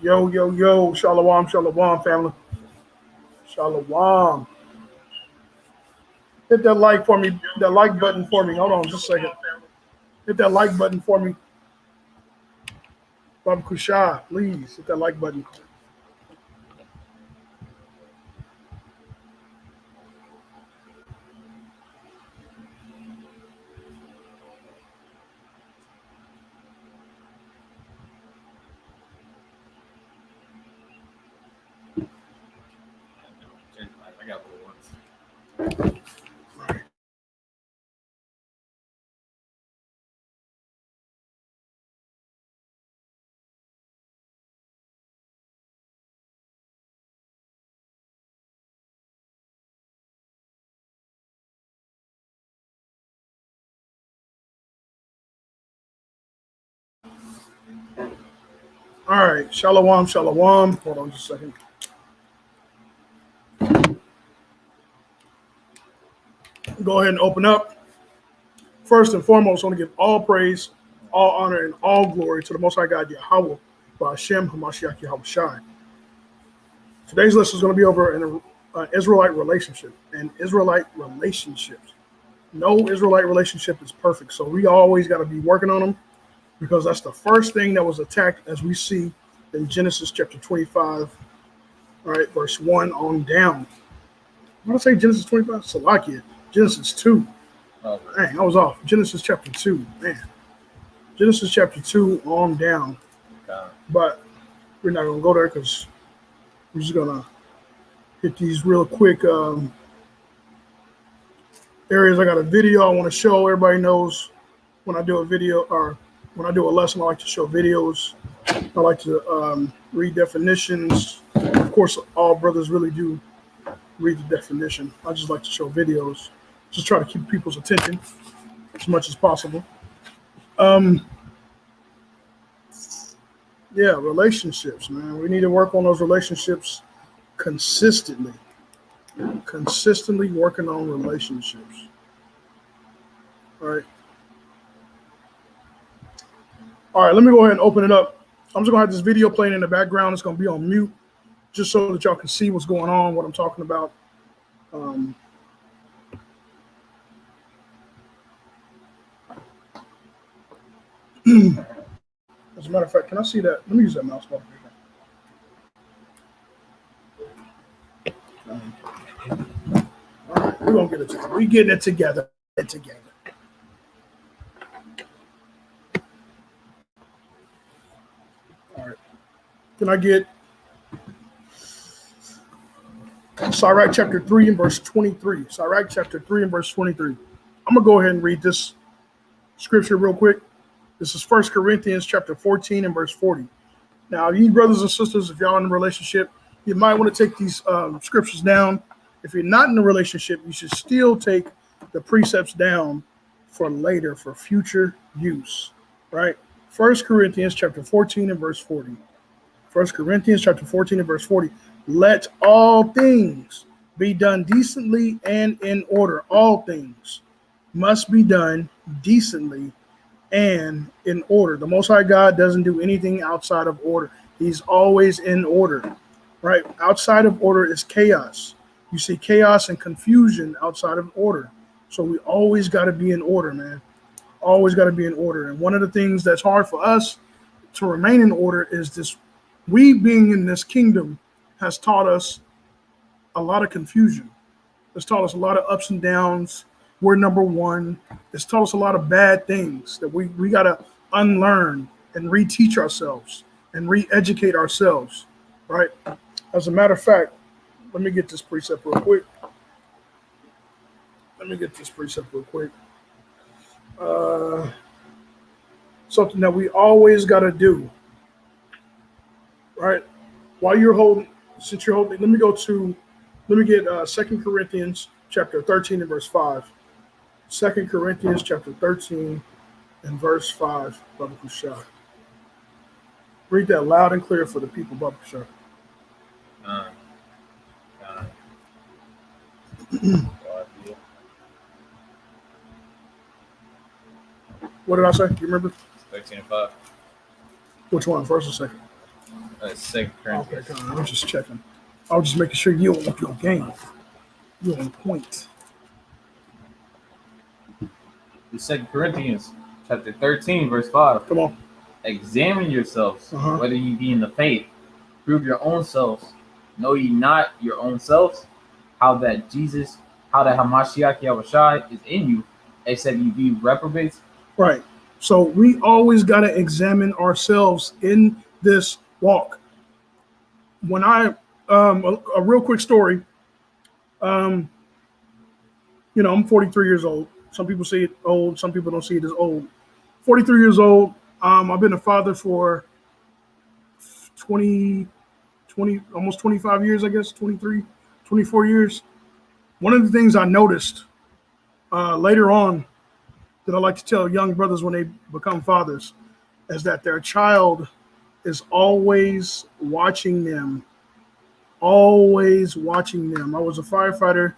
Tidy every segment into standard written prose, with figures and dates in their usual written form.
Yo, yo, yo, shalom, shalom, family. Shalom. Hit that like for me, that like button for me. Hold on just a second. Hit that like button for me. Baba Kusha, please hit that like button. I got little ones. All right, shalom, shalom. Hold on just a second. Go ahead and open up. First and foremost, I want to give all praise, all honor, and all glory to the Most High God, Yahweh, by Hashem, Hamashiach, Yahweh Shai. Today's lesson is going to be over an Israelite relationship and Israelite relationships. No Israelite relationship is perfect, so we always got to be working on them because that's the first thing that was attacked, as we see in Genesis chapter 25, all right, verse 1 on down. I want to say Genesis 25, Salakia, Genesis 2. Oh, Dang, I was off. Genesis chapter 2, man. Genesis chapter 2 on down. God. But we're not going to go there because we're just going to hit these real quick areas. I got a video I want to show. Everybody knows when I do a video or when I do a lesson, I like to show videos. I like to read definitions. Of course, all brothers really do read the definition. I just like to show videos. Just try to keep people's attention as much as possible. Yeah, relationships, man. We need to work on those relationships consistently. Consistently working on relationships. All right. All right, let me go ahead and open it up. I'm just going to have this video playing in the background. It's going to be on mute just so that y'all can see what's going on, what I'm talking about. As a matter of fact, can I see that? Let me use that mouse button. All right, we're going to get it together. We're getting it together. All right. Can I get Sirach chapter 3 and verse 23? Sirach chapter 3 and verse 23. I'm going to go ahead and read this scripture real quick. This is 1 Corinthians chapter 14 and verse 40. Now, you brothers and sisters, if y'all in a relationship, you might want to take these scriptures down. If you're not in a relationship, you should still take the precepts down for later, for future use, right? 1 Corinthians chapter 14 and verse 40. 1 Corinthians chapter 14 and verse 40. Let all things be done decently and in order. All things must be done decently and in order. The Most High God doesn't do anything outside of order. He's always in order, right? Outside of order is chaos. You see chaos and confusion outside of order. So we always got to be in order, man. Always got to be in order. And one of the things that's hard for us to remain in order is this. We being in this kingdom has taught us a lot of confusion. It's taught us a lot of ups and downs. We're number one. It's taught us a lot of bad things that we got to unlearn and reteach ourselves and re-educate ourselves, right? As a matter of fact, let me get this precept real quick. Something that we always got to do, right? While you're holding, since you're holding, let me get 2 Corinthians chapter 13 and verse 5. 2 Corinthians chapter 13 and verse 5, Baba Kusha. Read that loud and clear for the people, Baba Kusha. What did I say? You remember? 13 and 5. Which one, first or second? 2 Corinthians. Okay, I'm just checking. I was just making sure you're on game. You're on point. The 2 Corinthians chapter 13, verse 5. Come on. Examine yourselves, Uh-huh. whether ye be in the faith. Prove your own selves. Know ye not your own selves, how that Hamashiach Yahushua is in you, except ye be reprobates? Right. So we always got to examine ourselves in this walk. When I, a real quick story, I'm 43 years old. Some people see it old. Some people don't see it as old. 43 years old. I've been a father for 20, almost 25 years, I guess, 23, 24 years. One of the things I noticed later on that I like to tell young brothers when they become fathers is that their child is always watching them. Always watching them. I was a firefighter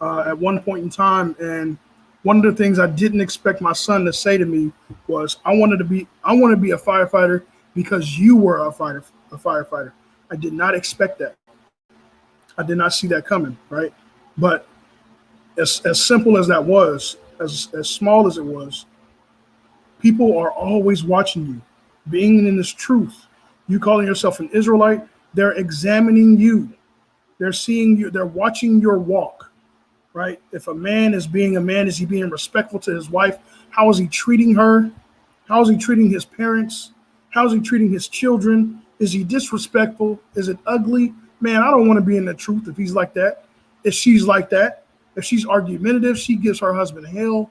at one point in time, and one of the things I didn't expect my son to say to me was, I want to be a firefighter because you were a firefighter. I did not expect that. I did not see that coming, right? But as simple as that was, as small as it was, people are always watching you. Being in this truth, you calling yourself an Israelite, they're examining you. They're seeing you. They're watching your walk, right? If a man is being a man, is he being respectful to his wife? How is he treating her? How is he treating his parents? How is he treating his children? Is he disrespectful? Is it ugly? Man, I don't want to be in the truth if he's like that. If she's like that, if she's argumentative, she gives her husband hell.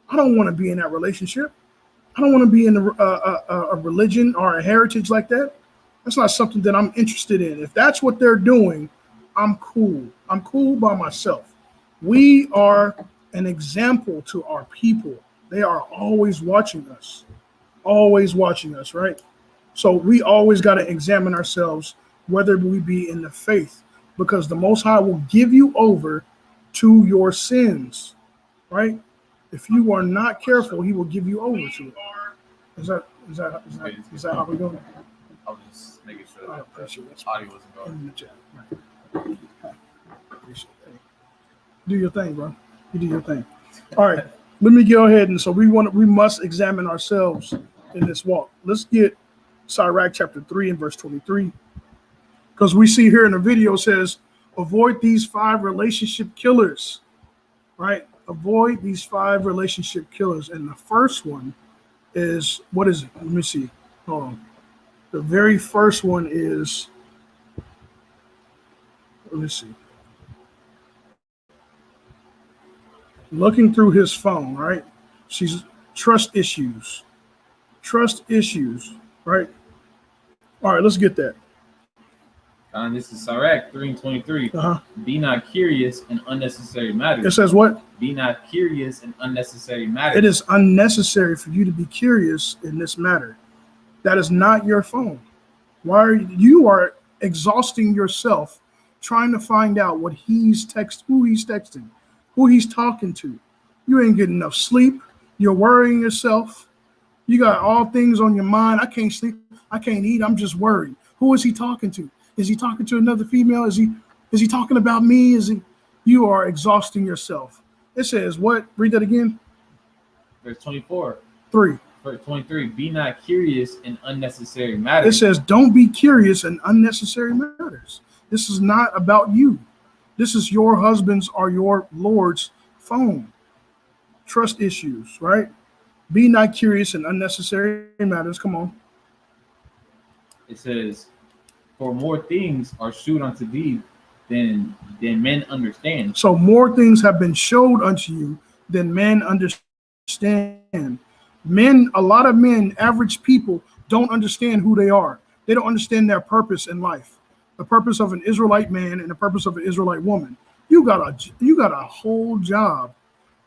I don't want to be in that relationship. I don't want to be in a religion or a heritage like that. That's not something that I'm interested in. If that's what they're doing, I'm cool. I'm cool by myself. We are an example to our people. They are always watching us, right? So we always got to examine ourselves, whether we be in the faith, because the Most High will give you over to your sins, right? If you are not careful, he will give you over to it. Is that how we're doing? I was just making sure that the audio wasn't going. In the chat. Right. Appreciate that. Do your thing, bro. You do your thing. All right. Let me go ahead, and so we must examine ourselves in this walk. Let's get Sirach chapter 3 and verse 23. Because we see here in the video, it says, avoid these 5 relationship killers, right? Avoid these 5 relationship killers. And the first one is, what is it? Let me see. Hold on. The very first one is, let me see. Looking through his phone, right? She's trust issues, right? All right, let's get that. This is Sirach 3 and 23. Be not curious in unnecessary matters. It says what? Be not curious in unnecessary matters. It is unnecessary for you to be curious in this matter. That is not your phone. Why are you exhausting yourself trying to find out what who he's texting, who he's talking to? You ain't getting enough sleep. You're worrying yourself. You got all things on your mind. I can't sleep. I can't eat. I'm just worried. Who is he talking to? Is he talking to another female? Is he talking about me? You are exhausting yourself. It says what? Read that again. Verse 24. 3. Verse 23. Be not curious in unnecessary matters. It says don't be curious in unnecessary matters. This is not about you. This is your husband's or your Lord's phone. Trust issues, right? Be not curious in unnecessary matters. Come on. It says, for more things are shewed unto thee than men understand. So more things have been showed unto you than men understand. A lot of men, average people, don't understand who they are. They don't understand their purpose in life. The purpose of an Israelite man and the purpose of an Israelite woman. You got a whole job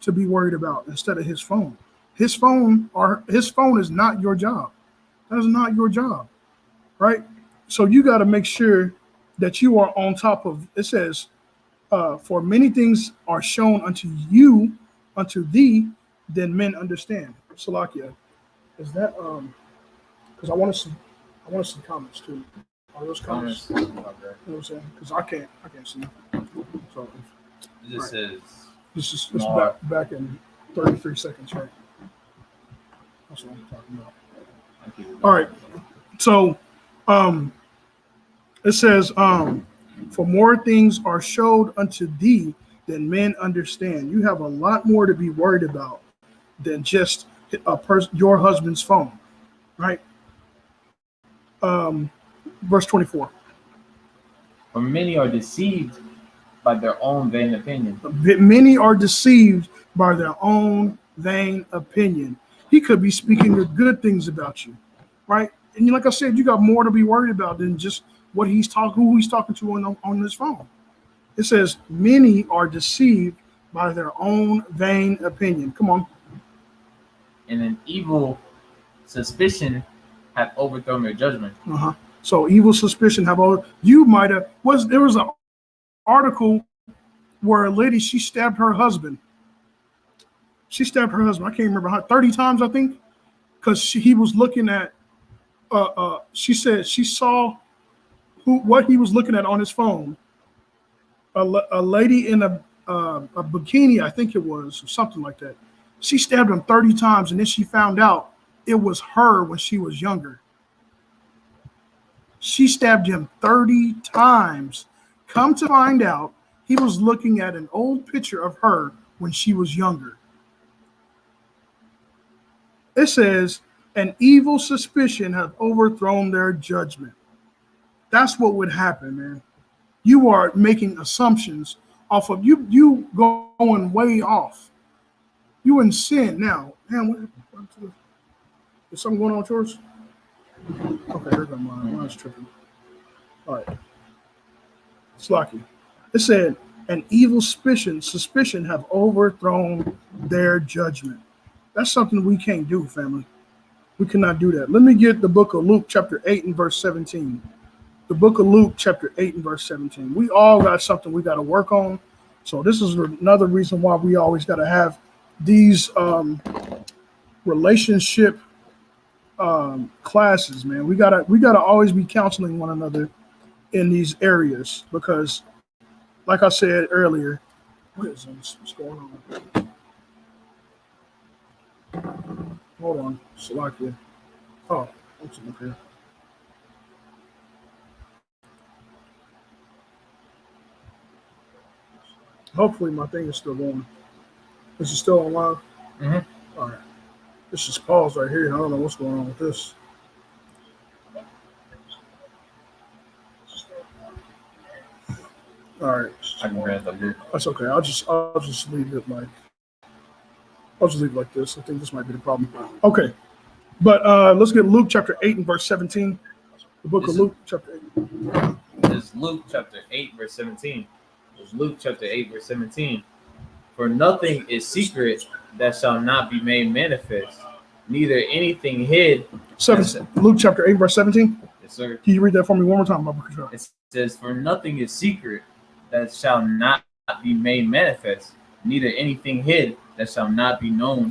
to be worried about instead of his phone. His phone is not your job. That is not your job, right? So you got to make sure that you are on top of. It says, "For many things are shown unto you, unto thee, than men understand." Salakia, is that because I want to I want to see comments too. Are those comments? You know what I'm saying? Because I can't see. So It just says this is back in 33 seconds, right? That's what I'm talking about. All right. So it says, for more things are showed unto thee than men understand. You have a lot more to be worried about than just your husband's phone, right? Verse 24. For many are deceived by their own vain opinion. Many are deceived by their own vain opinion. He could be speaking the good things about you, right? And like I said, you got more to be worried about than just what he's talking, who he's talking to on his phone. It says, many are deceived by their own vain opinion. Come on. And an evil suspicion hath overthrown their judgment. So evil suspicion have over. You might have there was an article where a lady, she stabbed her husband. I can't remember how 30 times, I think, because he was looking at. She said she saw what he was looking at on his phone. A lady in a bikini, I think it was, or something like that. She stabbed him 30 times, and then she found out it was her when she was younger. She stabbed him 30 times. Come to find out, he was looking at an old picture of her when she was younger. It says, an evil suspicion hath overthrown their judgment. That's what would happen, man. You are making assumptions off of you going way off. You in sin now. Man, is something going on with yours? Okay, here goes mine. Mine's tripping. All right. Slacky. It said, an evil suspicion have overthrown their judgment. That's something we can't do, family. We cannot do that. Let me get the book of Luke, chapter 8 and verse 17. The book of Luke, chapter 8 and verse 17. We all got something we got to work on. So this is another reason why we always got to have these relationship classes, man. We gotta always be counseling one another in these areas because, like I said earlier, what's going on? Hold on, Salakia. Oh, what's up here? Hopefully my thing is still going. Is it still online? Mm-hmm. All right. This is paused right here. I don't know what's going on with this. All right. I can grab the loop. That's okay. I'll just leave it like this. I think this might be the problem. Okay. But let's get Luke chapter 8 and verse 17. The book of Luke chapter 8. It's Luke chapter 8, verse 17. It's Luke chapter 8, verse 17. For nothing is secret that shall not be made manifest, neither anything hid. Luke chapter 8, verse 17? Yes, sir. Can you read that for me one more time? It says, for nothing is secret that shall not be made manifest, neither anything hid that shall not be known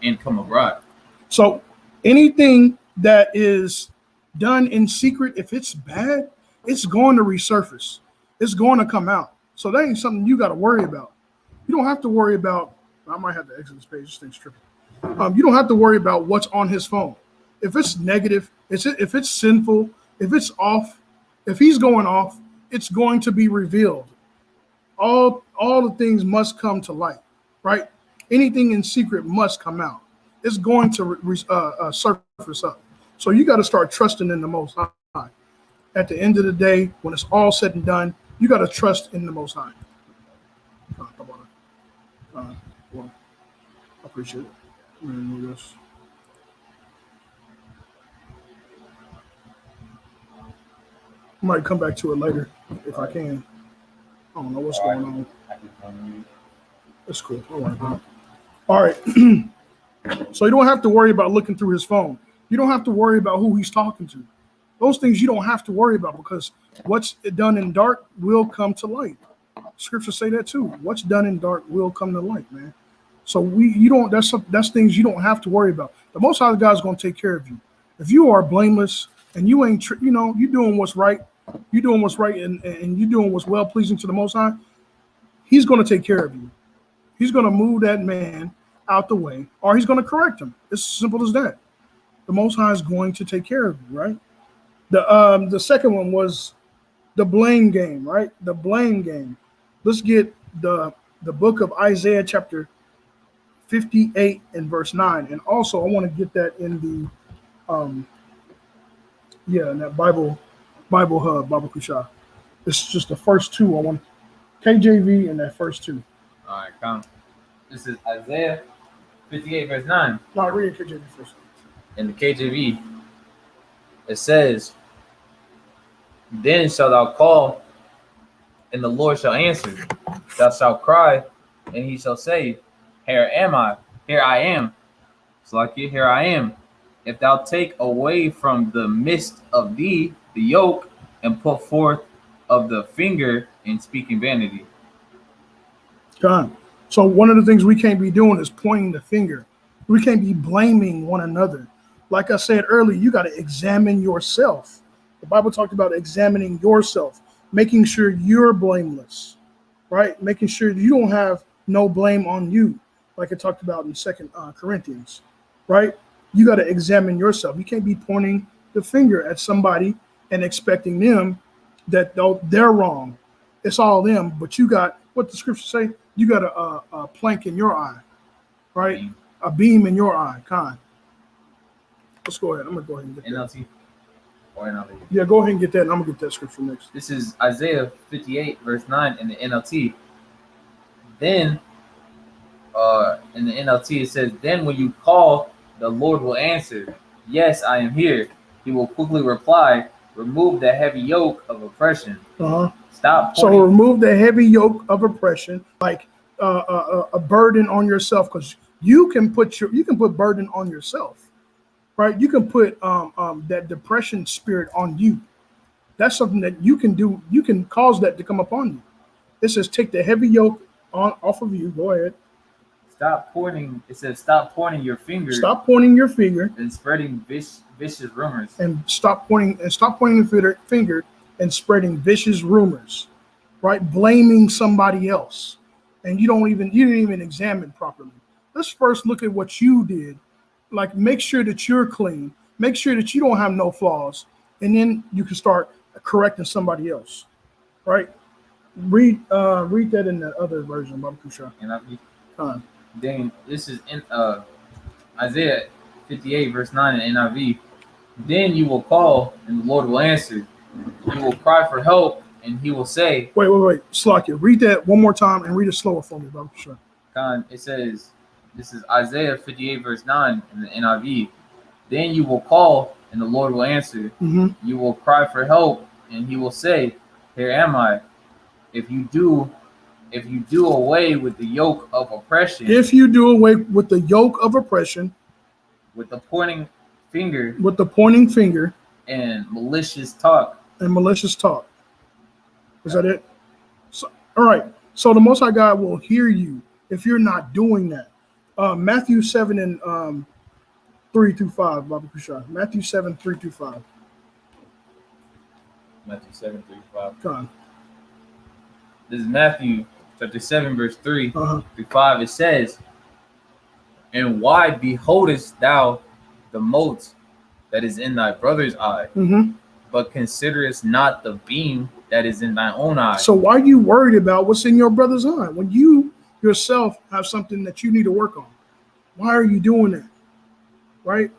and come abroad. So anything that is done in secret, if it's bad, it's going to resurface. It's going to come out. So that ain't something you got to worry about. You don't have to worry about, I might have to exit this page, this thing's tripping. You don't have to worry about what's on his phone. If it's negative, if it's sinful, if it's off, if he's going off, it's going to be revealed. All the things must come to light, right? Anything in secret must come out. It's going to surface up. So you got to start trusting in the Most High. At the end of the day, when it's all said and done, you got to trust in the Most High. Well, I appreciate it. I'm gonna do this. I might come back to it later if I can. I don't know what's going on. That's cool. All right. So you don't have to worry about looking through his phone. You don't have to worry about who he's talking to. Those things you don't have to worry about because what's done in dark will come to light. Scriptures say that too. What's done in dark will come to light, man. So that's things you don't have to worry about. The Most High God is going to take care of you. If you are blameless, and you ain't, you doing what's right, you doing what's right, and you doing what's well pleasing to the Most High, He's going to take care of you. He's going to move that man out the way, or He's going to correct him. It's as simple as that. The Most High is going to take care of you, right? The second one was the blame game, right? The blame game. Let's get the book of Isaiah chapter 58 and verse 9. And also I want to get that in in that Bible Hub, Bible Kusha. It's just the first two. I want KJV and that first two. All right, come. This is Isaiah 58 verse 9. No, read KJV first. In the KJV, it says, "Then shalt thou call, and the Lord shall answer. Thou shalt cry, and He shall say, Here am I, here I am. Slakia, here I am. If thou take away from the midst of thee the yoke, and put forth of the finger in speaking vanity." God. So one of the things we can't be doing is pointing the finger. We can't be blaming one another. Like I said earlier, you got to examine yourself. The Bible talked about examining yourself, making sure you're blameless, right? Making sure you don't have no blame on you, like it talked about in 2 Corinthians, right? You got to examine yourself. You can't be pointing the finger at somebody and expecting them that they're wrong. It's all them, but you got, what the scripture say? You got a plank in your eye, right? A beam in your eye, Con. Let's go ahead. I'm going to go ahead and get that. NLT or NLT? Yeah, go ahead and get that, and I'm going to get that scripture next. This is Isaiah 58 verse 9 in the NLT. Then, in the NLT, it says, "Then when you call, the Lord will answer. Yes, I am here. He will quickly reply. Remove the heavy yoke of oppression." Stop. So remove the heavy yoke of oppression, like a burden on yourself, because you can put burden on yourself, right? You can put that depression spirit on you. That's something that you can do. You can cause that to come upon you. It says, take the heavy yoke off of you. Go ahead. Stop pointing. It says, stop pointing your finger. Stop pointing your finger and spreading vicious rumors. And stop pointing the finger and spreading vicious rumors, right? Blaming somebody else, and you didn't even examine properly. Let's first look at what you did. Like, make sure that you're clean. Make sure that you don't have no flaws, and then you can start correcting somebody else, right? Read that in the other version, Baba Kusha. NIV. Then this is in Isaiah 58 verse 9 in NIV. "Then you will call, and the Lord will answer. You will cry for help, and He will say." Wait. Slakia, read that one more time and read it slower for me, Baba Kusha. It says, this is Isaiah 58 verse 9 in the NIV. "Then you will call, and the Lord will answer. Mm-hmm. You will cry for help, and He will say, Here am I. If you do away with the yoke of oppression." If you do away with the yoke of oppression. With the pointing finger. And malicious talk. Is that it? So, all right. So the Most High God will hear you if you're not doing that. Matthew 7 and 3 through 5, Baba Kusha. Matthew 7, 3 through 5. Matthew 7, 3 through 5. Come on. This is Matthew chapter 7, verse 3 through 5. It says, "And why beholdest thou the mote that is in thy brother's eye, but considerest not the beam that is in thy own eye?" So why are you worried about what's in your brother's eye when you yourself have something that you need to work on? Why are you doing that? Right?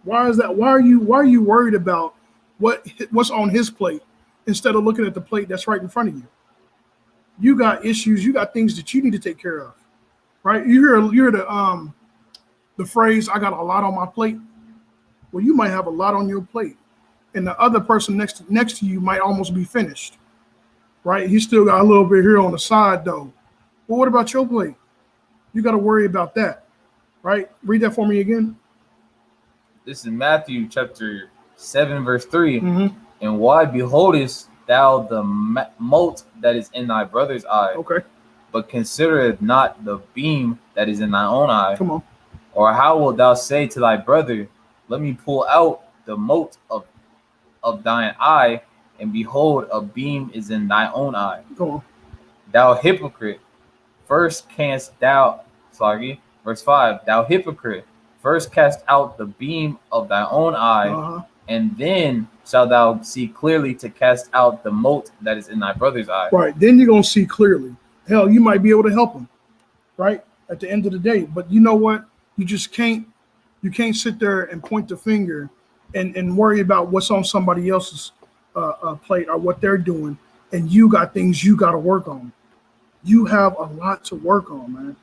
Why is that? Why are you worried about what's on his plate instead of looking at the plate that's right in front of you? You got issues, you got things that you need to take care of. Right? You hear the phrase, "I got a lot on my plate." Well, you might have a lot on your plate, and the other person next to you might almost be finished, right? He still got a little bit here on the side, though. Well, what about your plate? You got to worry about that, right? Read that for me again. This is Matthew chapter 7, verse 3. "And why beholdest thou the mote that is in thy brother's eye, Okay, but considereth not the beam that is in thy own eye? come on. Or how wilt thou say to thy brother, Let me pull out the mote of thine eye, and behold, a beam is in thy own eye. Go on. Thou hypocrite, first canst thou, verse 5, thou hypocrite, first cast out the beam of thy own eye, Uh-huh. and then shalt thou see clearly to cast out the mote that is in thy brother's eye. Right. Then you're going to see clearly. Hell, you might be able to help him, right? At the end of the day. But you know what? You just can't sit there and point the finger and worry about what's on somebody else's plate or what they're doing. And you got things you got to work on. You have a lot to work on, man.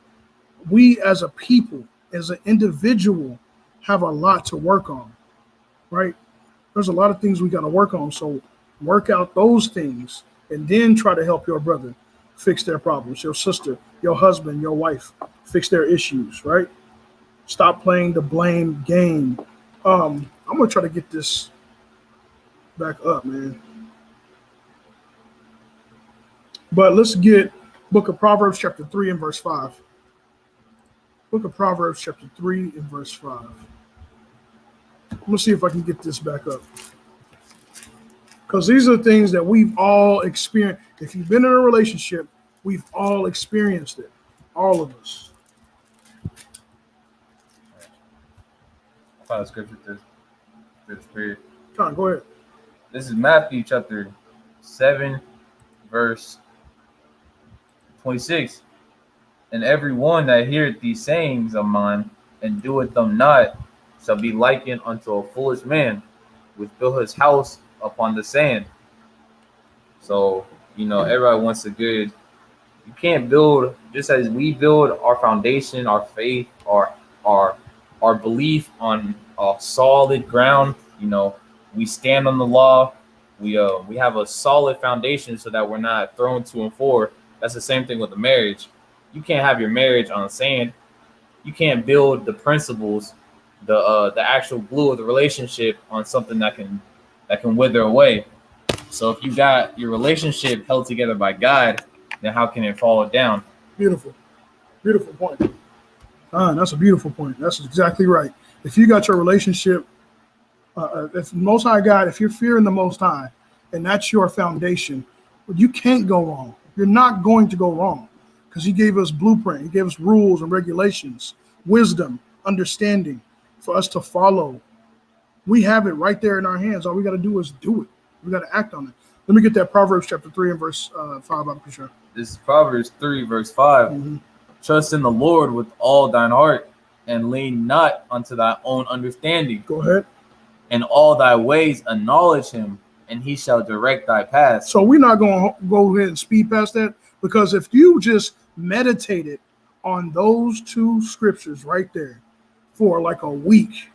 We as a people, as an individual, have a lot to work on, right? There's a lot of things we got to work on. So work out those things and then try to help your brother fix their problems, your sister, your husband, your wife, fix their issues, right? Stop playing the blame game. I'm going to try to get this back up, man. But let's get Book of Proverbs chapter 3 and verse 5. Book of Proverbs chapter 3 and verse 5. I'm going to see if I can get this back up. Because these are things that we've all experienced. If you've been in a relationship, we've all experienced it. All of us. I found a scripture to this period. John, go ahead. This is Matthew chapter 7, verse 26. And every one that heareth these sayings of mine and doeth them not shall be likened unto a foolish man which built his house upon the sand. So, everybody wants a good. You can't build, just as we build our foundation, our faith, our belief on a solid ground. We stand on the law. We have a solid foundation so that we're not thrown to and fro. That's the same thing with the marriage. You can't have your marriage on sand. You can't build the principles, the actual glue of the relationship on something that can wither away. So if you got your relationship held together by God, then how can it fall down? Beautiful. Beautiful point. That's a beautiful point. That's exactly right. If you got your relationship, if Most High God, if you're fearing the Most High, and that's your foundation, you can't go wrong. You're not going to go wrong because He gave us blueprint. He gave us rules and regulations, wisdom, understanding for us to follow. We have it right there in our hands. All we got to do is do it. We got to act on it. Let me get that Proverbs chapter 3 and verse 5. I'm sure. This is Proverbs 3, verse 5. Mm-hmm. Trust in the Lord with all thine heart, and lean not unto thy own understanding. Go ahead. In all thy ways acknowledge Him, and He shall direct thy paths. So we're not going to go ahead and speed past that, because if you just meditated on those two scriptures right there for like a week,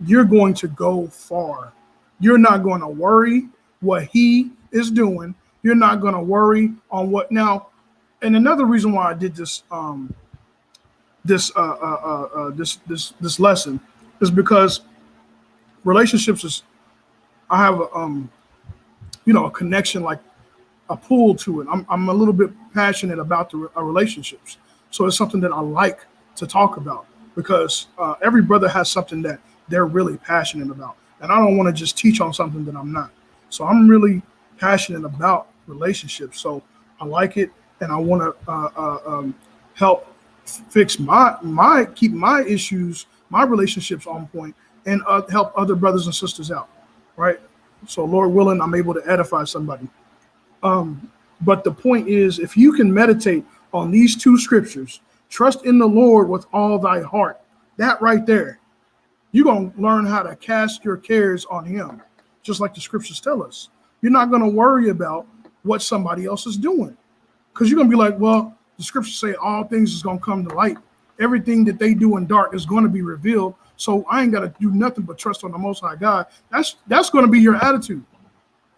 you're going to go far. You're not going to worry what He is doing. You're not going to worry on what now. And another reason why I did this this lesson is because relationships is, I have a connection, like a pull to it. I'm a little bit passionate about the relationships, so it's something that I like to talk about because every brother has something that they're really passionate about, and I don't want to just teach on something that I'm not. So I'm really passionate about relationships, so I like it, and I want to help fix keep my issues, my relationships on point, and help other brothers and sisters out, right? So Lord willing, I'm able to edify somebody. But the point is, if you can meditate on these two scriptures, trust in the Lord with all thy heart, that right there, you're going to learn how to cast your cares on Him, just like the scriptures tell us. You're not going to worry about what somebody else is doing, because you're going to be like, well, the scriptures say all things is going to come to light. Everything that they do in dark is going to be revealed. So I ain't got to do nothing but trust on the Most High God. That's going to be your attitude.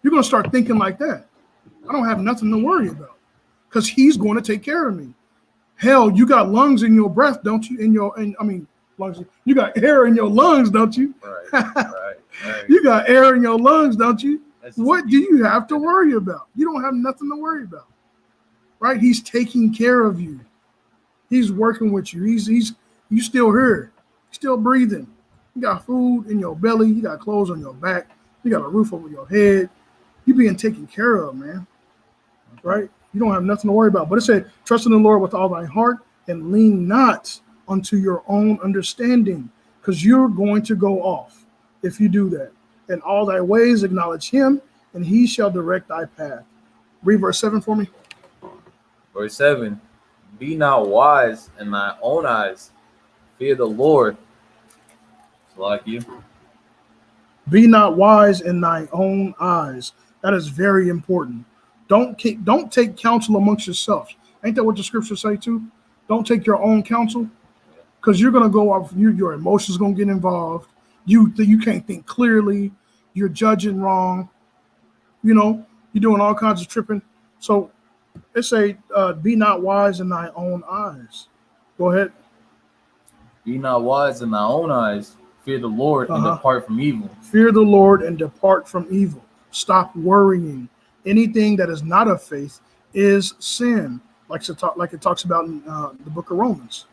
You're going to start thinking like that. I don't have nothing to worry about because He's going to take care of me. Hell, you got lungs in your breath, don't you? Lungs. You got air in your lungs, don't you? Right. You got air in your lungs, don't you? What do you have to worry about? You don't have nothing to worry about, right? He's taking care of you. He's working with you. You still here, still breathing. You got food in your belly. You got clothes on your back. You got a roof over your head. You being taken care of, man. Right? You don't have nothing to worry about. But it said, trust in the Lord with all thy heart and lean not unto your own understanding, because you're going to go off if you do that. In all thy ways acknowledge him, and he shall direct thy path. Read verse 7 for me. Verse 7, be not wise in thy own eyes. Fear the Lord. Like you. Be not wise in thy own eyes. That is very important. Don't take counsel amongst yourselves. Ain't that what the scriptures say too? Don't take your own counsel, because you're gonna go off. Your emotions gonna get involved. You can't think clearly. You're judging wrong. You're doing all kinds of tripping. So it say, be not wise in thy own eyes. Go ahead. Be not wise in thy own eyes. Fear the Lord and depart from evil. Fear the Lord and depart from evil. Stop worrying. Anything that is not of faith is sin, like it talks about in the book of Romans.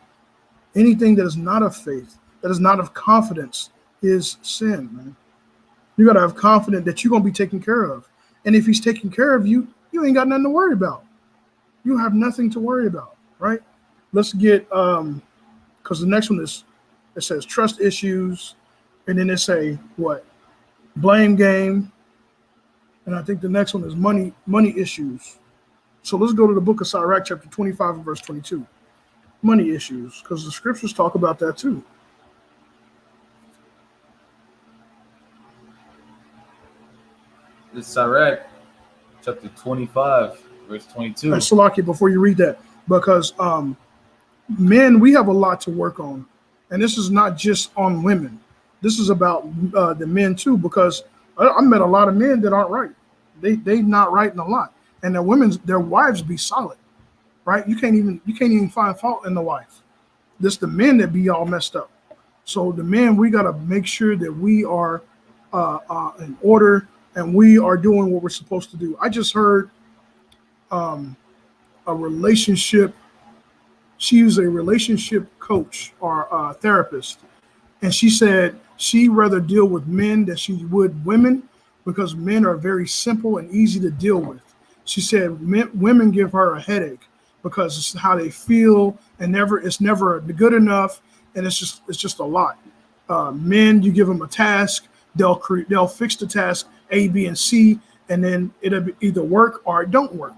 Anything that is not of faith, that is not of confidence, is sin, man. You got to have confidence that you're going to be taken care of. And if he's taking care of you, you ain't got nothing to worry about. You have nothing to worry about, right? Let's get, because the next one is, it says trust issues, and then it say what? Blame game. And I think the next one is money issues. So let's go to the book of Sirach, chapter 25 and verse 22. Money issues, because the scriptures talk about that too. This Sirach, chapter 25, verse 22. And Salaki, before you read that, because men, we have a lot to work on. And this is not just on women. This is about the men too, because I met a lot of men that aren't right. They not right in a lot. And their wives be solid, right? You can't even find fault in the wife. This the men that be all messed up. So the men, we got to make sure that we are in order and we are doing what we're supposed to do. I just heard a relationship. She was a relationship coach or a therapist, and she said she'd rather deal with men than she would women, because men are very simple and easy to deal with. She said women give her a headache because it's how they feel, and it's never good enough, and it's just a lot. Men, you give them a task, they'll fix the task A, B, and C, and then it'll either work or it don't work,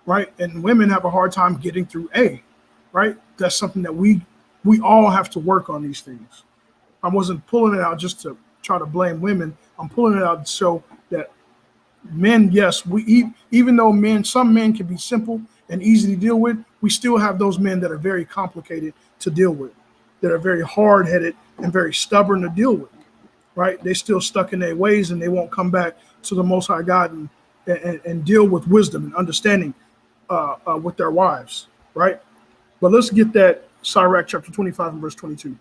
right? And women have a hard time getting through A, right? That's something that we all have to work on these things. I wasn't pulling it out just to try to blame women. I'm pulling it out to show that men, yes, even though some men can be simple and easy to deal with, we still have those men that are very complicated to deal with, that are very hard-headed and very stubborn to deal with, right? They're still stuck in their ways, and they won't come back to the Most High God and deal with wisdom and understanding with their wives, right? But let's get that Sirach chapter 25 and verse 22.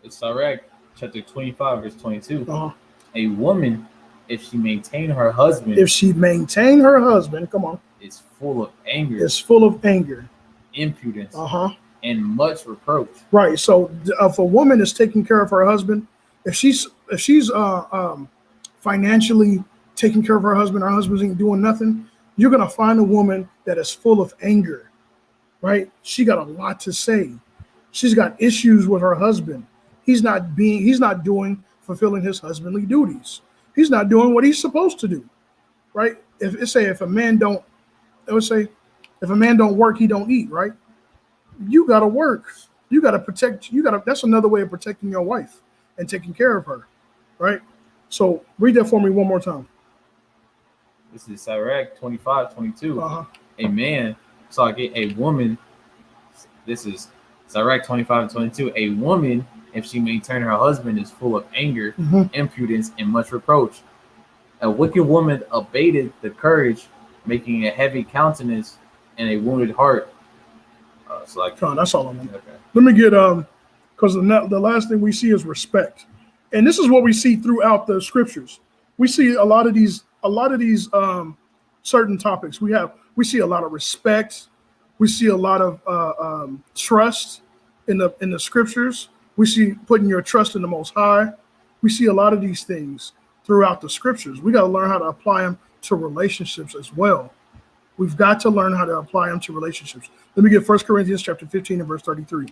It's Sirach chapter 25, verse 22. A woman, if she maintain her husband, come on, is full of anger. Is full of anger, impudence, and much reproach. Right. So if a woman is taking care of her husband, if she's financially taking care of her husband ain't doing nothing, you're gonna find a woman that is full of anger, right? She got a lot to say. She's got issues with her husband. He's not fulfilling his husbandly duties. He's not doing what he's supposed to do, right? If a man don't work, he don't eat, right? You got to work. You got to protect. That's another way of protecting your wife and taking care of her, right? So read that for me one more time. This is Sirach 25, 22. A man, a woman. This is Sirach 25 and 22. A woman, if she maintain her husband, is full of anger, impudence, and much reproach. A wicked woman abated the courage, making a heavy countenance and a wounded heart. That's all I want. Okay. Let me get because the last thing we see is respect, and this is what we see throughout the scriptures. We see a lot of these certain topics. We see a lot of respect. We see a lot of trust in the scriptures. We see putting your trust in the Most High. We see a lot of these things throughout the scriptures. We got to learn how to apply them to relationships as well. We've got to learn how to apply them to relationships. Let me get 1 Corinthians chapter 15 and verse 33.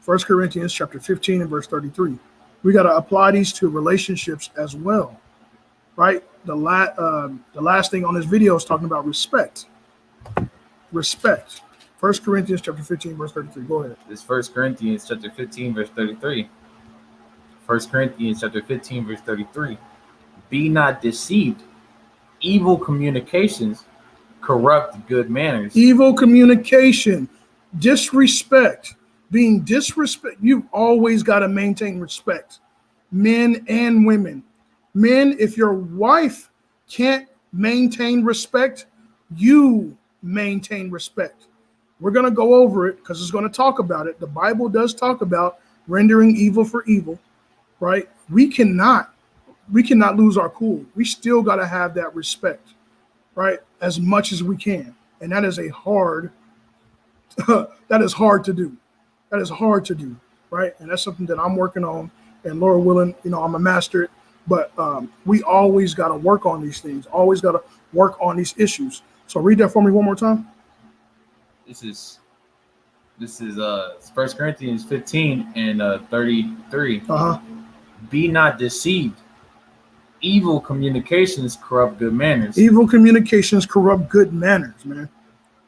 1 Corinthians chapter 15 and verse 33. We got to apply these to relationships as well, right? The last thing on this video is talking about respect. Respect. 1 Corinthians chapter 15 verse 33. Go ahead. This 1 Corinthians chapter 15 verse 33. 1 Corinthians chapter 15 verse 33. Be not deceived. Evil communications corrupt good manners. Evil communication, disrespect, being disrespect. You've always got to maintain respect, men and women. Men, if your wife can't maintain respect, you maintain respect. We're going to go over it because it's going to talk about it. The Bible does talk about rendering evil for evil, right? We cannot lose our cool. We still got to have that respect, right? As much as we can. And that is hard to do. That is hard to do, right? And that's something that I'm working on. And Lord willing, I'm a master it. But we always got to work on these things. Always got to work on these issues. So read that for me one more time. This is 1 Corinthians 15 and 33. Be not deceived. Evil communications corrupt good manners. Evil communications corrupt good manners, man.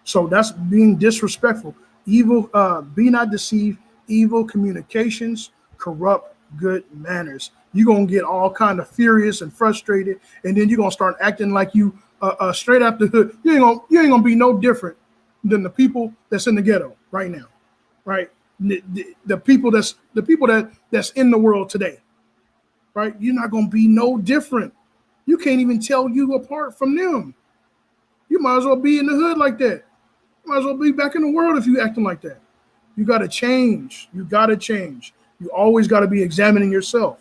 So that's being disrespectful. Evil, be not deceived. Evil communications corrupt good manners. You're going to get all kind of furious and frustrated, and then you're going to start acting like you straight out the hood. You ain't going to be no different than the people that's in the ghetto right now, right? The people that's in the world today. Right? You're not going to be no different. You can't even tell you apart from them. You might as well be in the hood like that. You might as well be back in the world if you acting like that. You got to change. You got to change. You always got to be examining yourself.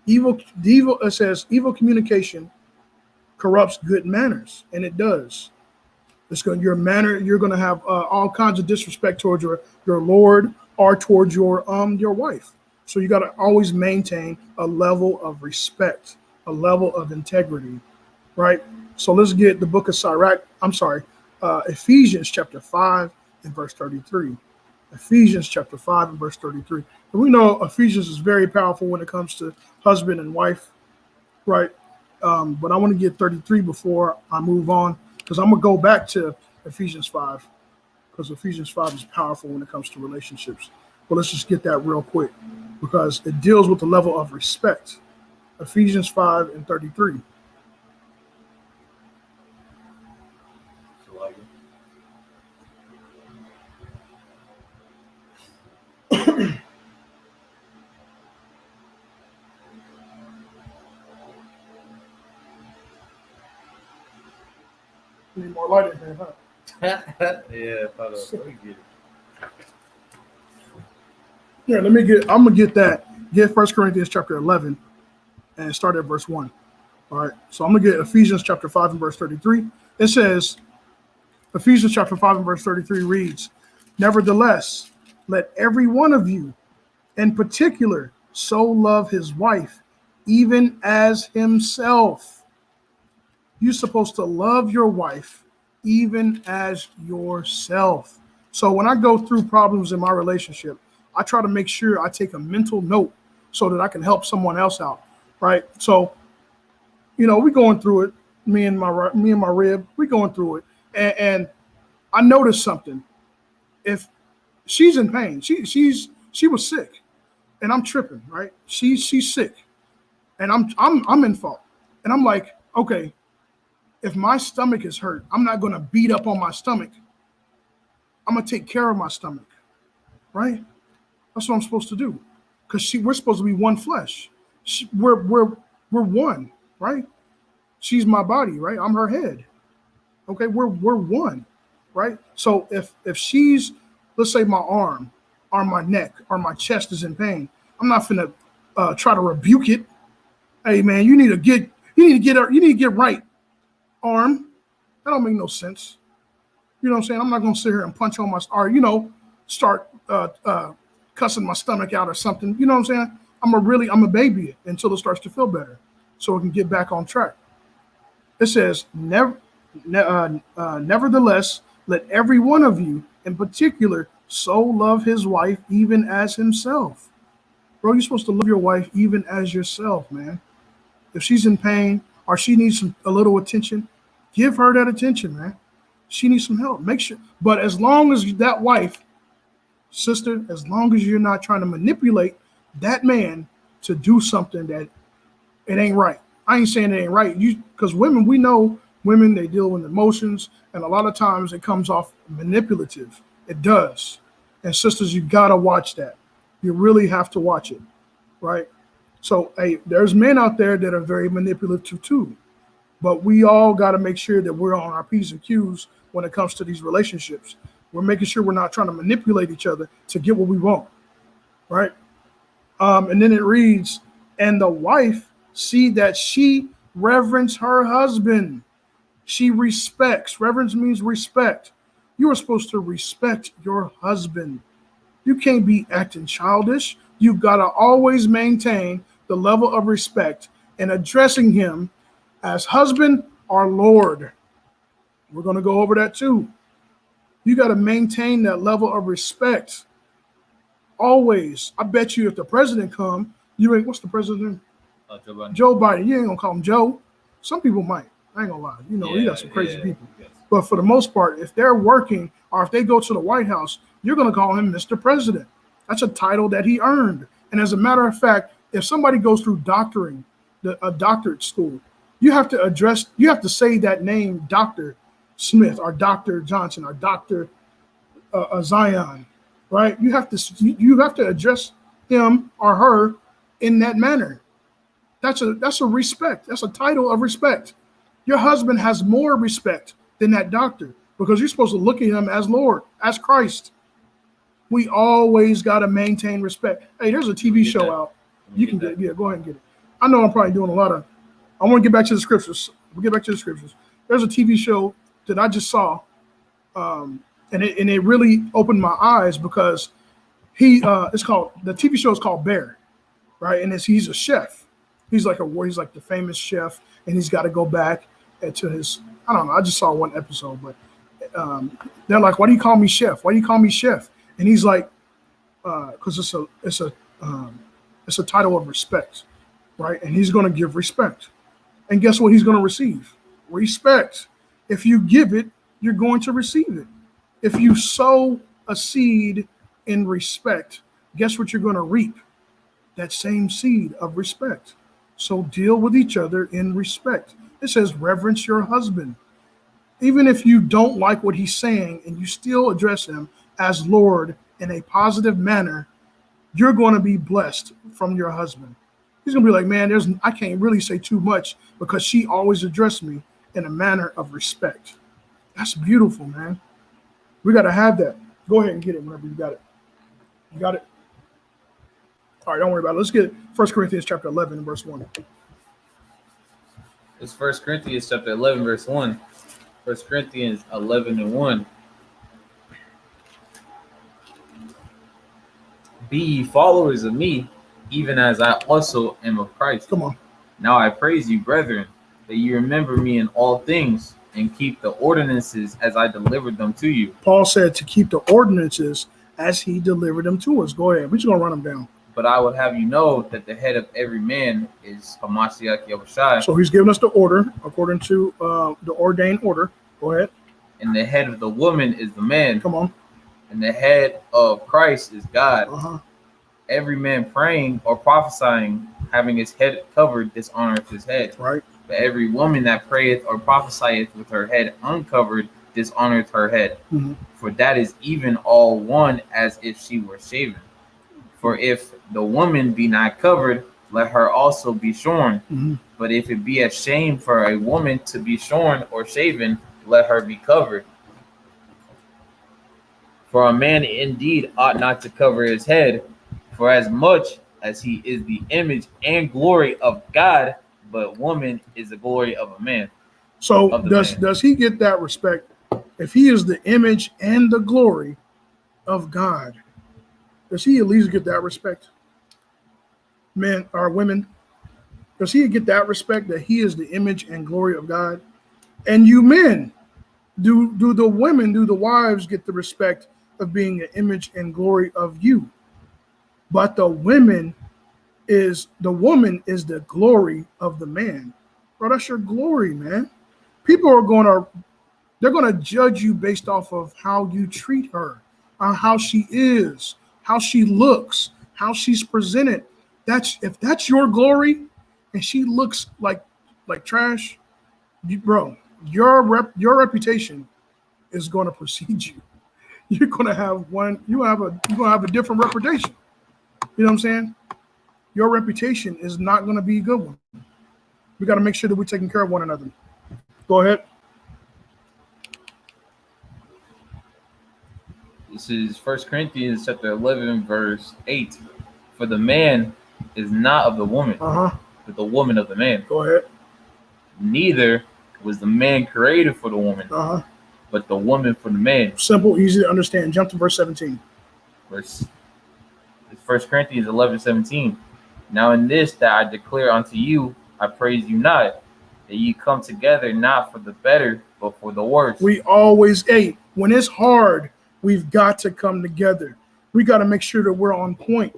It says evil communication corrupts good manners, and it does. You're going to have all kinds of disrespect towards your Lord or towards your wife. So you got to always maintain a level of respect, a level of integrity, right? So let's get the book of Ephesians chapter 5 and verse 33. Ephesians chapter 5 and verse 33. And we know Ephesians is very powerful when it comes to husband and wife, right? But I want to get 33 before I move on, because I'm going to go back to Ephesians 5, because Ephesians 5 is powerful when it comes to relationships. But let's just get that real quick, because it deals with the level of respect. Ephesians 5 and 33. Need more light in here, huh? Yeah, hold on. Let me get it. Yeah, I'm gonna get that. Get 1 Corinthians chapter 11 and start at verse 1. All right. So I'm gonna get Ephesians chapter 5 and verse 33. It says, Ephesians chapter 5 and verse 33 reads, "Nevertheless, let every one of you in particular so love his wife, even as himself." You're supposed to love your wife even as yourself. So when I go through problems in my relationship, I try to make sure I take a mental note so that I can help someone else out, right? So, we going through it. Me and my rib, we going through it, and I noticed something. If she's in pain, she was sick, and I'm tripping, right? She's sick, and I'm in fault, and I'm like, okay, if my stomach is hurt, I'm not going to beat up on my stomach. I'm going to take care of my stomach, right? That's what I'm supposed to do, because we're supposed to be one flesh. We're one, right? She's my body, right? I'm her head. Okay, we're one, right? So if she's, let's say my arm or my neck or my chest is in pain, I'm not finna try to rebuke it. Hey man, you need to get right. Arm, that don't make no sense. You know what I'm saying? I'm not gonna sit here and punch on my, or start cussing my stomach out or something. You know what I'm saying? I'm a baby it until it starts to feel better, so it can get back on track. It says, nevertheless, let every one of you in particular so love his wife even as himself. Bro, you're supposed to love your wife even as yourself, man. If she's in pain or she needs a little attention, give her that attention, man. She needs some help. Make sure. But as long as that wife, sister, as long as you're not trying to manipulate that man to do something that it ain't right. I ain't saying it ain't right. Because women, we know women, they deal with emotions, and a lot of times it comes off manipulative. It does. And sisters, you gotta watch that. You really have to watch it, right? So, hey, there's men out there that are very manipulative too. But we all got to make sure that we're on our P's and Q's when it comes to these relationships. We're making sure we're not trying to manipulate each other to get what we want, right? And then it reads, and the wife see that she reverence her husband. She respects. Reverence means respect. You are supposed to respect your husband. You can't be acting childish. You got to always maintain the level of respect and addressing him as husband or Lord. We're going to go over that too. You got to maintain that level of respect. Always. I bet you if the president come, you ain't, what's the president? Joe Biden. Joe Biden. You ain't going to call him Joe. Some people might. I ain't going to lie. You know, you got some crazy people. Yes. But for the most part, if they're working or if they go to the White House, you're going to call him Mr. President. That's a title that he earned. And as a matter of fact, if somebody goes through doctoring, a doctorate school, you have to say that name, Dr. Smith or Dr. Johnson or Dr. Zion, right? You have to address him or her in that manner. That's a respect. That's a title of respect. Your husband has more respect than that doctor because you're supposed to look at him as Lord, as Christ. We always got to maintain respect. Hey, there's a TV show out. You can get it. Yeah, go ahead and get it. I know I'm probably doing a lot of. I want to get back to the scriptures. We'll get back to the scriptures. There's a TV show that I just saw, and it really opened my eyes because the TV show is called Bear, right? And he's a chef. He's like the famous chef, and he's got to go back to his. I don't know. I just saw one episode, but they're like, "Why do you call me chef? Why do you call me chef?" And he's like, "Because it's a title of respect, right? And he's going to give respect. And guess what he's going to receive? Respect. If you give it, you're going to receive it. If you sow a seed in respect, guess what you're going to reap? That same seed of respect. So deal with each other in respect. It says reverence your husband. Even if you don't like what he's saying and you still address him as Lord in a positive manner, you're going to be blessed from your husband. He's going to be like, man, I can't really say too much because she always addressed me in a manner of respect. That's beautiful, man. We got to have that. Go ahead and get it whenever you got it. You got it? All right, don't worry about it. Let's get 1 Corinthians chapter 11 and verse 1. It's 1 Corinthians chapter 11, verse 1. 1 Corinthians 11 and 1. Be ye followers of me, even as I also am of Christ. Come on. Now I praise you, brethren, that you remember me in all things and keep the ordinances as I delivered them to you. Paul said to keep the ordinances as he delivered them to us. Go ahead. We're just going to run them down. But I would have you know that the head of every man is Hamashiach Yahushua. So he's giving us the order according to the ordained order. Go ahead. And the head of the woman is the man. Come on. And the head of Christ is God. Uh-huh. Every man praying or prophesying, having his head covered, dishonoreth his head. Right. But every woman that prayeth or prophesieth with her head uncovered, dishonoreth her head. Mm-hmm. For that is even all one as if she were shaven. For if the woman be not covered, let her also be shorn. Mm-hmm. But if it be a shame for a woman to be shorn or shaven, let her be covered. For a man indeed ought not to cover his head, for as much as he is the image and glory of God, but woman is the glory of a man. So does he get that respect? If he is the image and the glory of God, does he at least get that respect? men or women? Does he get that respect that he is the image and glory of God? And you men, do the wives get the respect of being an image and glory of you? But the woman is the glory of the man. Bro, that's your glory, man. People are they're gonna judge you based off of how you treat her, how she is, how she looks, how she's presented. If that's your glory, and she looks like trash, bro, your reputation is gonna precede you. You're gonna have a different reputation. You know what I'm saying? Your reputation is not gonna be a good one. We got to make sure that we're taking care of one another. Go ahead. This is 1 Corinthians chapter 11, verse 8. For the man is not of the woman, but the woman of the man. Go ahead. Neither was the man created for the woman, but the woman for the man. Simple, easy to understand. Jump to verse 17. It's 1 Corinthians 11:17. Now in this that I declare unto you, I praise you not, that ye come together not for the better, but for the worse. We always, when it's hard, we've got to come together. We got to make sure that we're on point.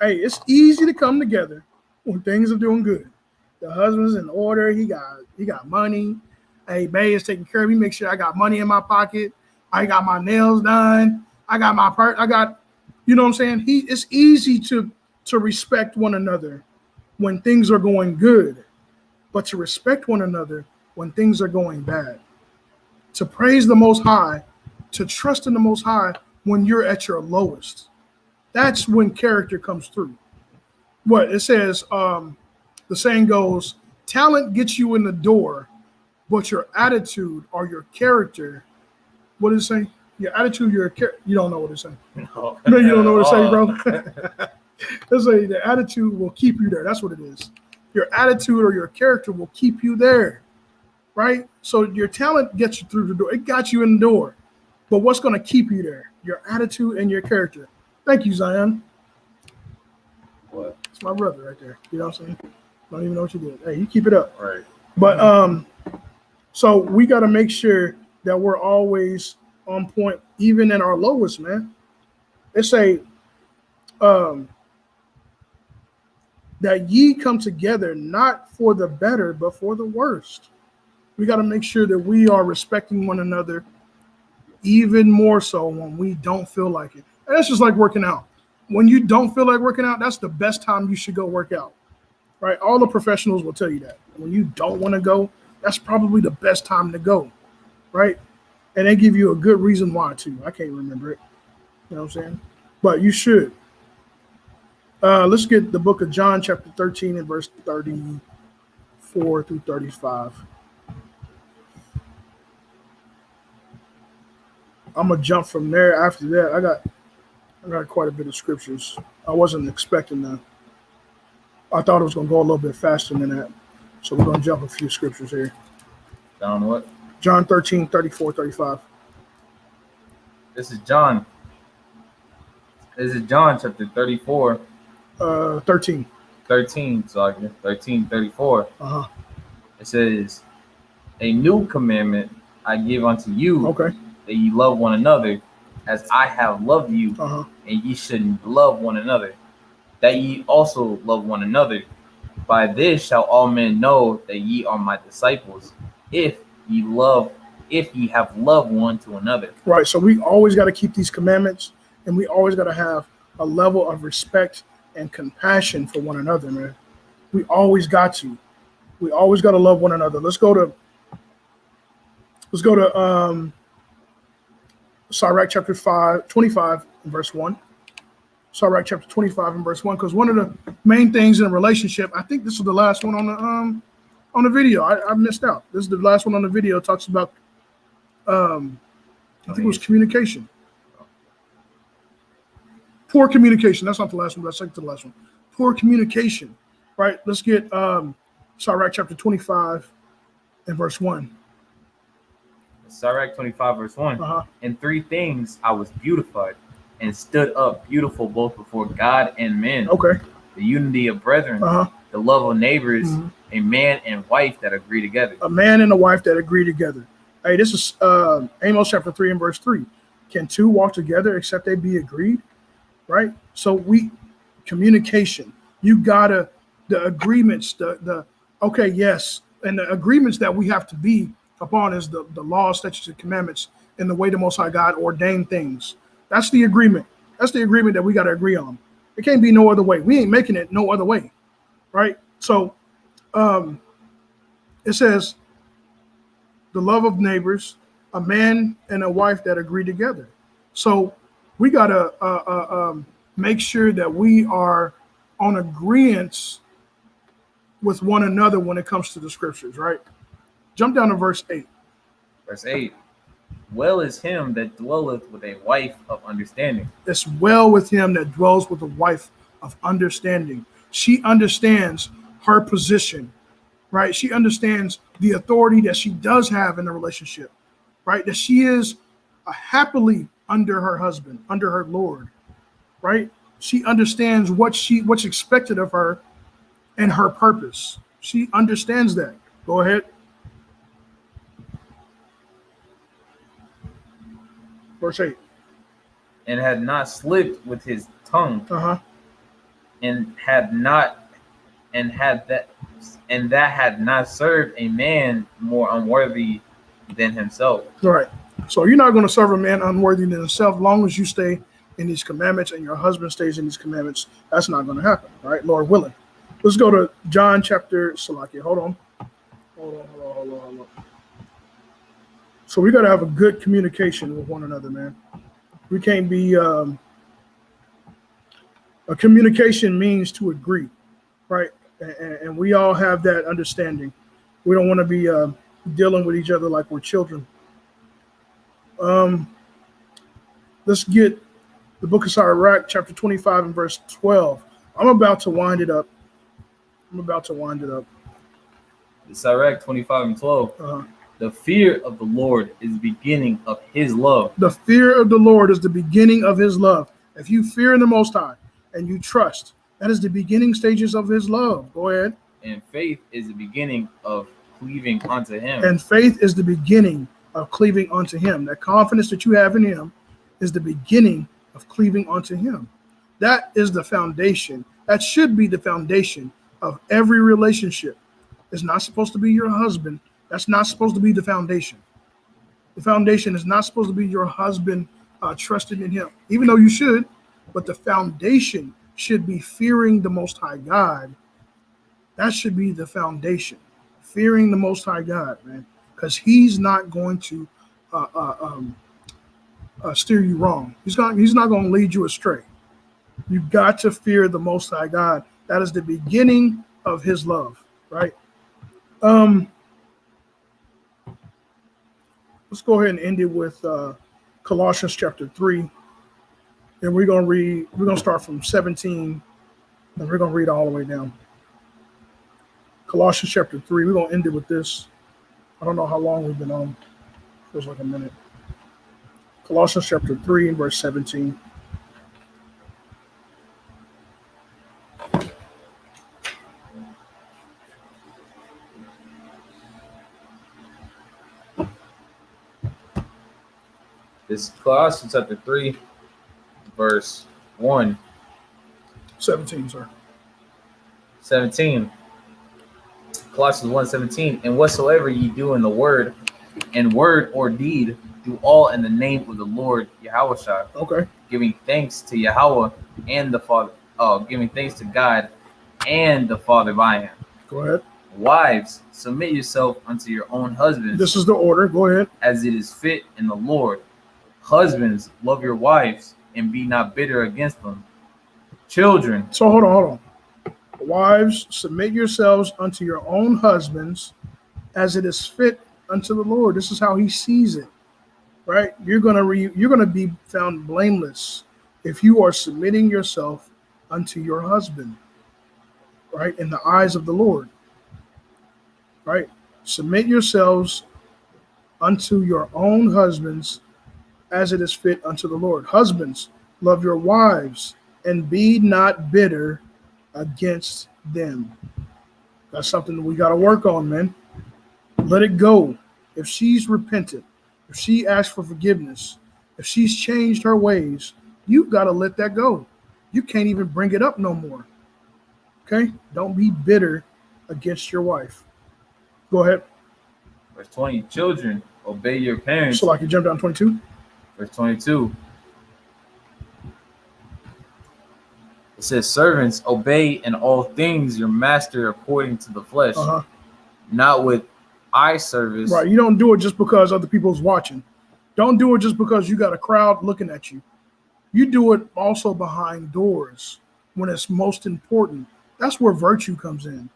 It's easy to come together when things are doing good. The husband's in order. He got money. Hey, babe is taking care of me. Make sure I got money in my pocket. I got my nails done. I got my part. You know what I'm saying? It's easy to respect one another when things are going good, but to respect one another when things are going bad. To praise the Most High, to trust in the Most High when you're at your lowest. That's when character comes through. What it says, the saying goes, talent gets you in the door, but your attitude or your character, what does it say? Your attitude, you don't know what it's saying. No, you don't know what it's saying, bro. It's like the attitude will keep you there. That's what it is. Your attitude or your character will keep you there, right? So your talent gets you through the door. It got you in the door. But what's going to keep you there? Your attitude and your character. Thank you, Zion. What? It's my brother right there. You know what I'm saying? Don't even know what you did. Hey, you keep it up. Right. But so we got to make sure that we're always on point, even in our lowest, man. They say that ye come together not for the better, but for the worst. We got to make sure that we are respecting one another even more so when we don't feel like it. And that's just like working out. When you don't feel like working out, that's the best time you should go work out, right? All the professionals will tell you that. When you don't want to go, that's probably the best time to go, right? And they give you a good reason why, too. I can't remember it. You know what I'm saying? But you should. Let's get the book of John, chapter 13, and verse 34 through 35. I'm gonna jump from there. After that, I got quite a bit of scriptures. I wasn't expecting that. I thought it was gonna go a little bit faster than that. So we're gonna jump a few scriptures here. John what? John 13, 34, 35. This is John chapter 34. 13. 13, so I get 13:34. It says, a new commandment I give unto you, Okay. that ye love one another, as I have loved you, and ye should love one another, that ye also love one another. By this shall all men know that ye are my disciples, if ye have loved one to another. Right. So we always got to keep these commandments, and we always got to have a level of respect and compassion for one another, man. We always got to. We always got to love one another. Let's go to Sirach chapter 25 and verse 1. Sirach chapter 25 and verse 1, because one of the main things in a relationship, I think this is the last one on the video. I missed out. This is the last one on the video. It talks about I think it was communication. Poor communication. That's not the last one, but that's second to the last one. Poor communication. Right? Let's get Sirach chapter 25 and verse 1. Sirach 25 verse 1. In three things I was beautified, and stood up beautiful both before God and men. Okay. the unity of brethren, the love of neighbors, a man and wife that agree together. A man and a wife that agree together. Hey, this is Amos chapter 3 and verse 3. Can two walk together except they be agreed? Right? So communication. You gotta, the agreements, okay, yes. And the agreements that we have to be upon is the law, statutes, and commandments, and the way the Most High God ordained things. That's the agreement. That's the agreement that we got to agree on. It can't be no other way. We ain't making it no other way, right? So it says the love of neighbors, a man and a wife that agree together. So we got to make sure that we are on agreement with one another when it comes to the scriptures, right? Jump down to verse 8. Verse 8. Well is him that dwelleth with a wife of understanding. It's well with him that dwells with a wife of understanding. She understands her position, right? She understands the authority that she does have in the relationship, right? That she is happily under her husband, under her Lord, right? She understands what's expected of her and her purpose. She understands that. Go ahead. Verse 8. And had not slipped with his tongue, and that had not served a man more unworthy than himself. Right. So you're not going to serve a man unworthy than himself, long as you stay in these commandments and your husband stays in these commandments. That's not going to happen, right? Lord willing. Let's go to John chapter. Hold on. So we got to have a good communication with one another, man. We can't be. A communication means to agree, right? And we all have that understanding. We don't want to be dealing with each other like we're children. Let's get the book of Sirach, chapter 25 and verse 12. I'm about to wind it up. The Sirach 25 and 12. The fear of the Lord is the beginning of his love. The fear of the Lord is the beginning of his love. If you fear in the Most High and you trust, that is the beginning stages of his love. Go ahead. And faith is the beginning of cleaving unto him. And faith is the beginning of cleaving unto him. That confidence that you have in him is the beginning of cleaving unto him. That is the foundation. That should be the foundation of every relationship. It's not supposed to be your husband. That's not supposed to be the foundation. The foundation is not supposed to be your husband trusting in him, even though you should, but the foundation should be fearing the Most High God. That should be the foundation, fearing the Most High God, man, because he's not going to steer you wrong. He's not going to lead you astray. You've got to fear the Most High God. That is the beginning of his love, right? Let's go ahead and end it with Colossians chapter 3. And we're going to start from 17, and we're going to read all the way down. Colossians chapter 3, we're going to end it with this. I don't know how long we've been on. Feels like a minute. Colossians chapter 3 and verse 17. This Colossians chapter 3, verse 1. 17, sir. 17. Colossians 1:17. And whatsoever ye do in the word or deed, do all in the name of the Lord Yahushua. Okay. Giving thanks to Yahweh and the Father. Giving thanks to God and the Father by him. Go ahead. Wives, submit yourself unto your own husbands. This is the order. Go ahead. As it is fit in the Lord. Husbands, love your wives and be not bitter against them. Children. So hold on. Wives, submit yourselves unto your own husbands as it is fit unto the Lord. This is how he sees it, right? You're gonna be found blameless if you are submitting yourself unto your husband, right? In the eyes of the Lord, right? Submit yourselves unto your own husbands as it is fit unto the Lord. Husbands, love your wives and be not bitter against them. That's something that we got to work on, man. Let it go. If she's repented, if she asked for forgiveness, if she's changed her ways, you got to let that go. You can't even bring it up no more. Okay? Don't be bitter against your wife. Go ahead. Verse 20, children, obey your parents. So, like you jump down 22. Verse 22. It says, servants, obey in all things your master according to the flesh, not with eye service. Right. You don't do it just because other people's watching. Don't do it just because you got a crowd looking at you. You do it also behind doors when it's most important. That's where virtue comes in.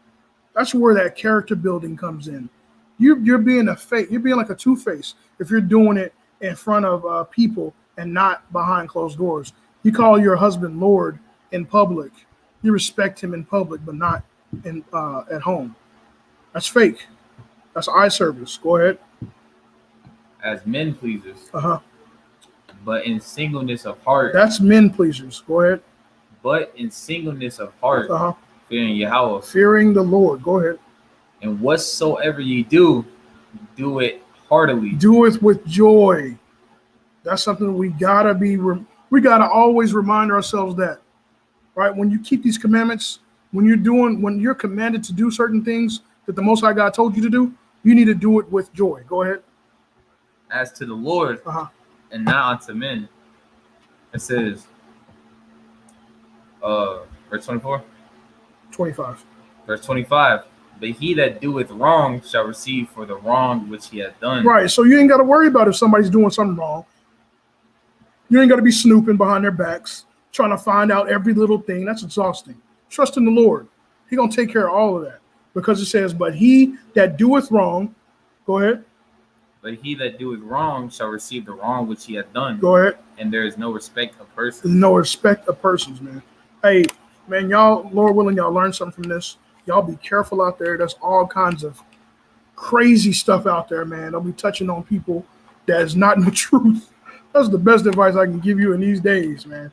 That's where that character building comes in. You're being a fake. You're being like a two-face if you're doing it in front of people and not behind closed doors. You call your husband Lord in public. You respect him in public, but not in at home. That's fake. That's eye service. Go ahead. As men pleasers. Uh-huh. But in singleness of heart. That's men pleasers. Go ahead. But in singleness of heart. Uh-huh. Fearing Yahweh. Fearing the Lord. Go ahead. And whatsoever ye do, do it heartily. Do it with joy. That's something we gotta always remind ourselves that, right? When you keep these commandments, when you're commanded to do certain things that the Most High God told you to do, you need to do it with joy. Go ahead. As to the Lord, and not unto men. It says, verse 24? 25. Verse 25. But he that doeth wrong shall receive for the wrong which he hath done. Right, so you ain't got to worry about if somebody's doing something wrong. You ain't got to be snooping behind their backs, trying to find out every little thing. That's exhausting. Trust in the Lord. He's going to take care of all of that. Because it says, but he that doeth wrong, go ahead. But he that doeth wrong shall receive the wrong which he hath done. Go ahead. And there is no respect of persons. There's no respect of persons, man. Hey, man, y'all, Lord willing, y'all learn something from this. Y'all be careful out there. There's all kinds of crazy stuff out there, man. They'll be touching on people that is not in the truth. That's the best advice I can give you in these days, man.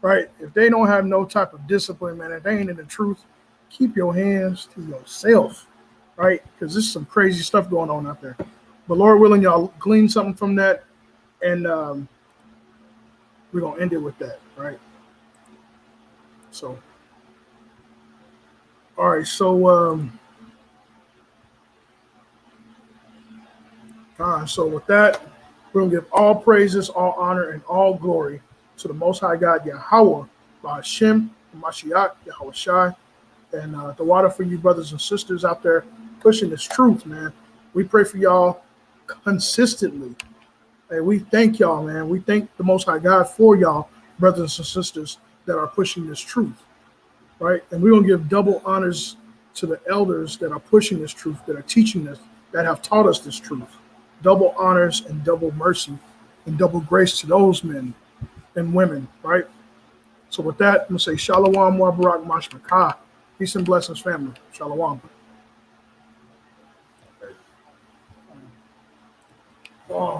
Right? If they don't have no type of discipline, man, if they ain't in the truth, keep your hands to yourself, right? Because there's some crazy stuff going on out there. But Lord willing, y'all glean something from that, and we're going to end it with that, right? So, all right, so so with that, we're going to give all praises, all honor, and all glory to the Most High God, Yahweh, Ba'ashem, Mashiach, Yahweh Shai, and the water for you brothers and sisters out there pushing this truth, man. We pray for y'all consistently. And we thank y'all, man. We thank the Most High God for y'all, brothers and sisters, that are pushing this truth, right? And we're going to give double honors to the elders that are pushing this truth, that are teaching us, that have taught us this truth. Double honors and double mercy and double grace to those men and women, right? So with that, I'm going to say Shalom wa barak mashmakah. Peace and blessings, family. Shalom. Oh.